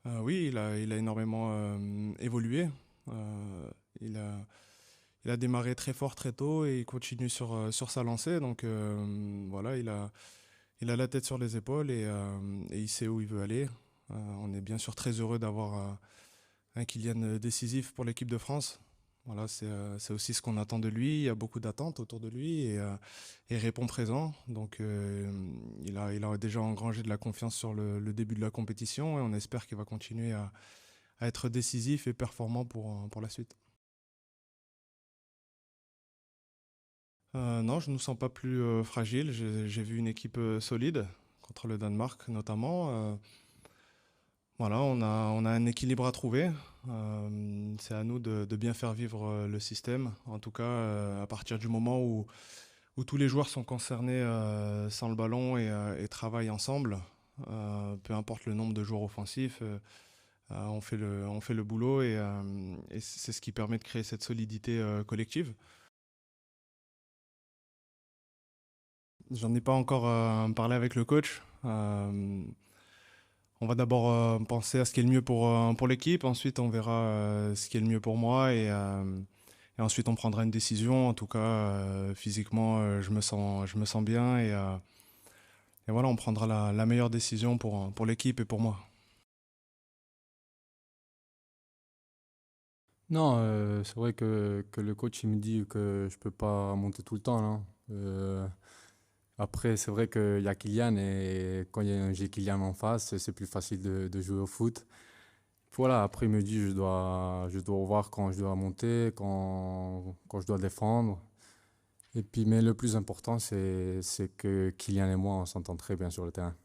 Oui, il a énormément évolué. Euh, il a, il a démarré très fort très tôt et il continue sur sa lancée. Donc voilà, il a la tête sur les épaules et il sait où il veut aller. On est bien sûr très heureux d'avoir un Kylian décisif pour l'équipe de France. Voilà, c'est aussi ce qu'on attend de lui. Il y a beaucoup d'attentes autour de lui et il répond présent. Donc, il a déjà engrangé de la confiance sur le début de la compétition et on espère qu'il va continuer à être décisif et performant pour la suite. Non, je ne nous sens pas plus fragile. J'ai vu une équipe solide contre le Danemark notamment. Voilà, on a un équilibre à trouver. C'est à nous de bien faire vivre le système. En tout cas, à partir du moment où tous les joueurs sont concernés sans le ballon et travaillent ensemble, peu importe le nombre de joueurs offensifs, on fait le boulot et c'est ce qui permet de créer cette solidité collective. J'en ai pas encore parlé avec le coach. On va d'abord penser à ce qui est le mieux pour l'équipe, ensuite on verra ce qui est le mieux pour moi et ensuite on prendra une décision. En tout cas, physiquement, je me sens bien et voilà, on prendra la meilleure décision pour l'équipe et pour moi. Non, c'est vrai que le coach il me dit que je peux pas monter tout le temps, là. Après, c'est vrai qu'il y a Kylian et quand j'ai Kylian en face, c'est plus facile de jouer au foot. Voilà, après il me dit je dois voir quand je dois monter, quand je dois défendre. Et puis, mais le plus important, c'est que Kylian et moi, on s'entend très bien sur le terrain.